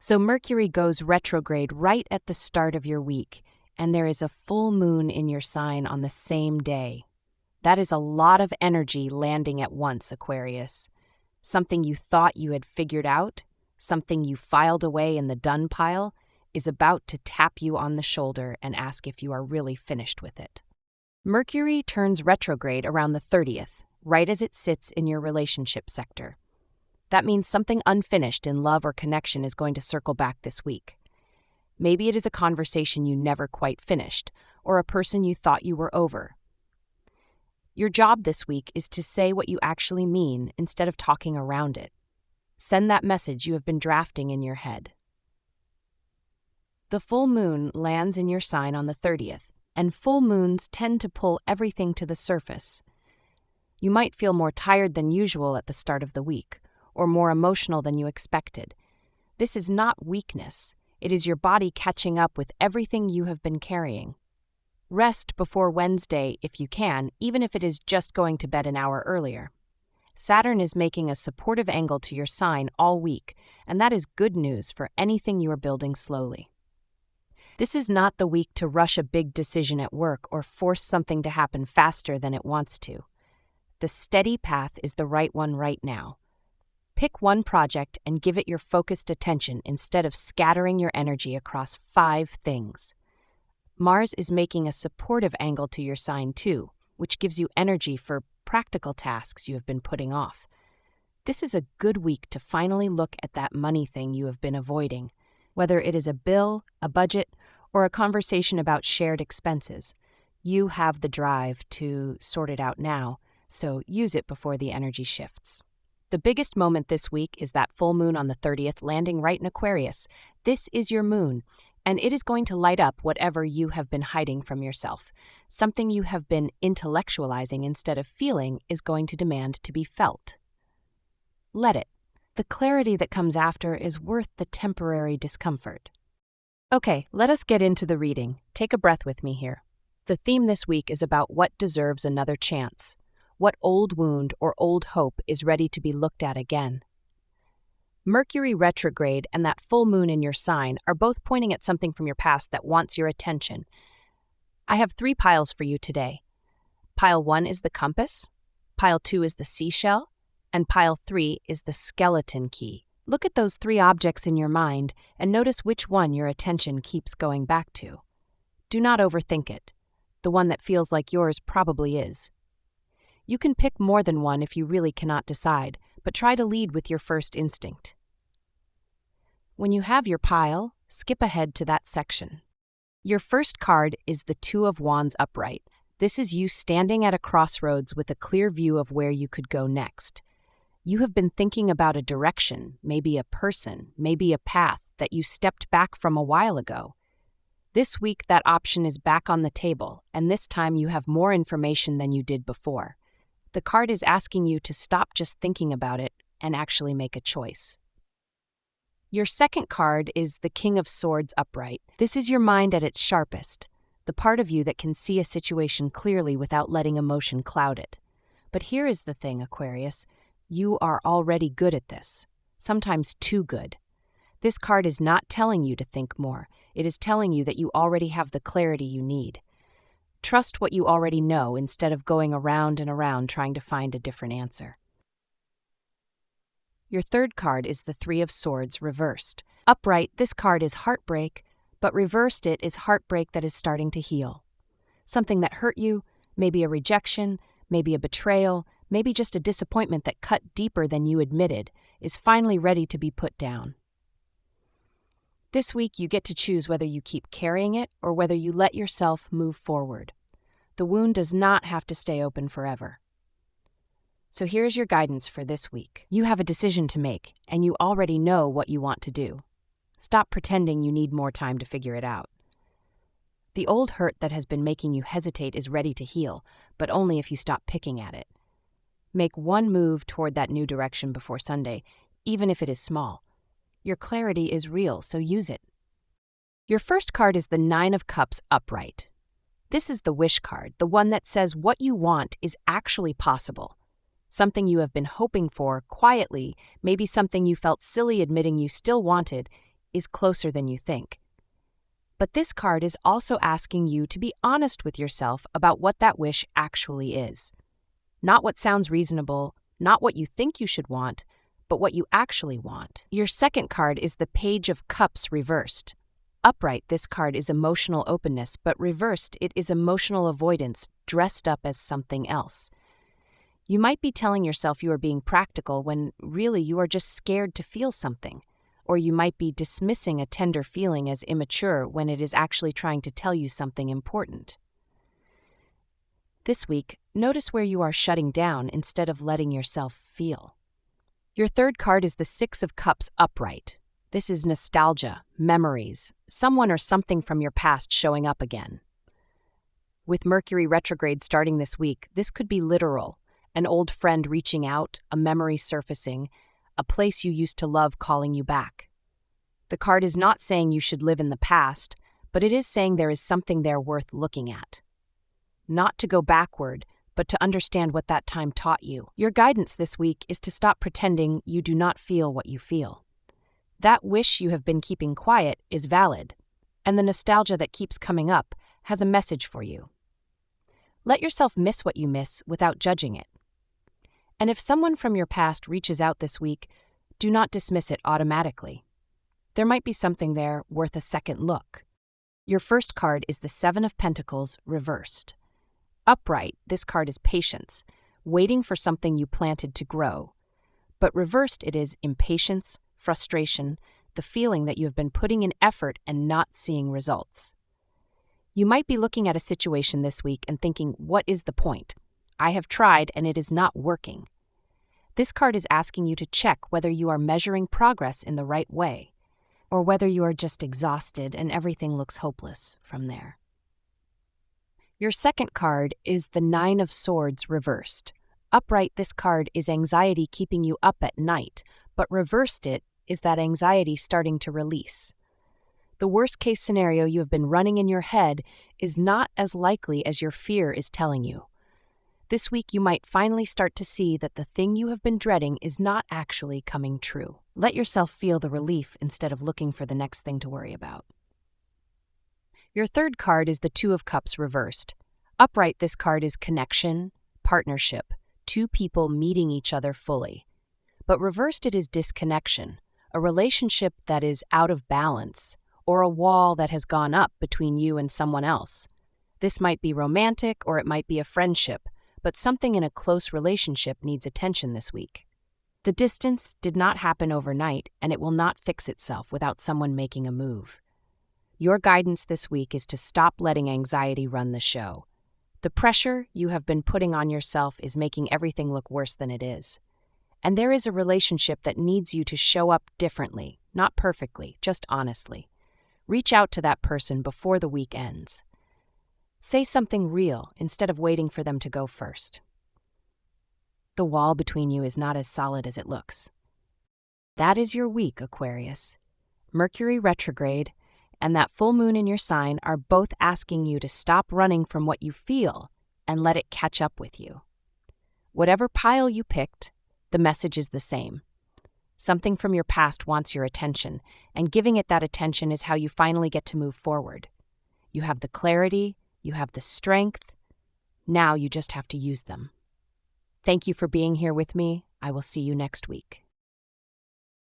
So Mercury goes retrograde right at the start of your week, and there is a full moon in your sign on the same day. That is a lot of energy landing at once, Aquarius. Something you thought you had figured out, something you filed away in the done pile, is about to tap you on the shoulder and ask if you are really finished with it. Mercury turns retrograde around the 30th, right as it sits in your relationship sector. That means something unfinished in love or connection is going to circle back this week. Maybe it is a conversation you never quite finished, or a person you thought you were over. Your job this week is to say what you actually mean instead of talking around it. Send that message you have been drafting in your head. The full moon lands in your sign on the 30th, and full moons tend to pull everything to the surface. You might feel more tired than usual at the start of the week, or more emotional than you expected. This is not weakness. It is your body catching up with everything you have been carrying. Rest before Wednesday if you can, even if it is just going to bed an hour earlier. Saturn is making a supportive angle to your sign all week, and that is good news for anything you are building slowly. This is not the week to rush a big decision at work or force something to happen faster than it wants to. The steady path is the right one right now. Pick one project and give it your focused attention instead of scattering your energy across 5 things. Mars is making a supportive angle to your sign too, which gives you energy for practical tasks you have been putting off. This is a good week to finally look at that money thing you have been avoiding, whether it is a bill, a budget, or a conversation about shared expenses. You have the drive to sort it out now, so use it before the energy shifts. The biggest moment this week is that full moon on the 30th landing right in Aquarius. This is your moon, and it is going to light up whatever you have been hiding from yourself. Something you have been intellectualizing instead of feeling is going to demand to be felt. Let it. The clarity that comes after is worth the temporary discomfort. Okay, let us get into the reading. Take a breath with me here. The theme this week is about what deserves another chance. What old wound or old hope is ready to be looked at again? Mercury retrograde and that full moon in your sign are both pointing at something from your past that wants your attention. I have 3 piles for you today. Pile 1 is the compass, pile 2 is the seashell, and pile 3 is the skeleton key. Look at those 3 objects in your mind and notice which one your attention keeps going back to. Do not overthink it. The one that feels like yours probably is. You can pick more than one if you really cannot decide, but try to lead with your first instinct. When you have your pile, skip ahead to that section. Your first card is the 2 of Wands upright. This is you standing at a crossroads with a clear view of where you could go next. You have been thinking about a direction, maybe a person, maybe a path that you stepped back from a while ago. This week, that option is back on the table, and this time you have more information than you did before. The card is asking you to stop just thinking about it and actually make a choice. Your second card is the King of Swords upright. This is your mind at its sharpest, the part of you that can see a situation clearly without letting emotion cloud it. But here is the thing, Aquarius. You are already good at this, sometimes too good. This card is not telling you to think more. It is telling you that you already have the clarity you need. Trust what you already know instead of going around and around trying to find a different answer. Your third card is the 3 of Swords reversed. Upright, this card is heartbreak, but reversed it is heartbreak that is starting to heal. Something that hurt you, maybe a rejection, maybe a betrayal, maybe just a disappointment that cut deeper than you admitted, is finally ready to be put down. This week, you get to choose whether you keep carrying it or whether you let yourself move forward. The wound does not have to stay open forever. So here's your guidance for this week. You have a decision to make, and you already know what you want to do. Stop pretending you need more time to figure it out. The old hurt that has been making you hesitate is ready to heal, but only if you stop picking at it. Make one move toward that new direction before Sunday, even if it is small. Your clarity is real, so use it. Your first card is the 9 of Cups upright. This is the wish card, the one that says what you want is actually possible. Something you have been hoping for quietly, maybe something you felt silly admitting you still wanted, is closer than you think. But this card is also asking you to be honest with yourself about what that wish actually is. Not what sounds reasonable, not what you think you should want, but what you actually want. Your second card is the Page of Cups reversed. Upright, this card is emotional openness, but reversed, it is emotional avoidance dressed up as something else. You might be telling yourself you are being practical when really you are just scared to feel something. Or you might be dismissing a tender feeling as immature when it is actually trying to tell you something important. This week, notice where you are shutting down instead of letting yourself feel. Your third card is the Six of Cups upright. This is nostalgia, memories, someone or something from your past showing up again. With Mercury retrograde starting this week, this could be literal, an old friend reaching out, a memory surfacing, a place you used to love calling you back. The card is not saying you should live in the past, but it is saying there is something there worth looking at. Not to go backward, but to understand what that time taught you. Your guidance this week is to stop pretending you do not feel what you feel. That wish you have been keeping quiet is valid, and the nostalgia that keeps coming up has a message for you. Let yourself miss what you miss without judging it. And if someone from your past reaches out this week, do not dismiss it automatically. There might be something there worth a second look. Your first card is the Seven of Pentacles reversed. Upright, this card is patience, waiting for something you planted to grow. But reversed, it is impatience, frustration, the feeling that you have been putting in effort and not seeing results. You might be looking at a situation this week and thinking, what is the point? I have tried and it is not working. This card is asking you to check whether you are measuring progress in the right way, or whether you are just exhausted and everything looks hopeless from there. Your second card is the Nine of Swords reversed. Upright, this card is anxiety keeping you up at night, but reversed, it is that anxiety starting to release. The worst-case scenario you have been running in your head is not as likely as your fear is telling you. This week you might finally start to see that the thing you have been dreading is not actually coming true. Let yourself feel the relief instead of looking for the next thing to worry about. Your third card is the Two of Cups reversed. Upright, this card is connection, partnership, two people meeting each other fully. But reversed, it is disconnection, a relationship that is out of balance, or a wall that has gone up between you and someone else. This might be romantic or it might be a friendship, but something in a close relationship needs attention this week. The distance did not happen overnight, and it will not fix itself without someone making a move. Your guidance this week is to stop letting anxiety run the show. The pressure you have been putting on yourself is making everything look worse than it is. And there is a relationship that needs you to show up differently, not perfectly, just honestly. Reach out to that person before the week ends. Say something real instead of waiting for them to go first. The wall between you is not as solid as it looks. That is your week, Aquarius. Mercury retrograde and that full moon in your sign are both asking you to stop running from what you feel and let it catch up with you. Whatever pile you picked, the message is the same. Something from your past wants your attention, and giving it that attention is how you finally get to move forward. You have the clarity, you have the strength. Now you just have to use them. Thank you for being here with me. I will see you next week.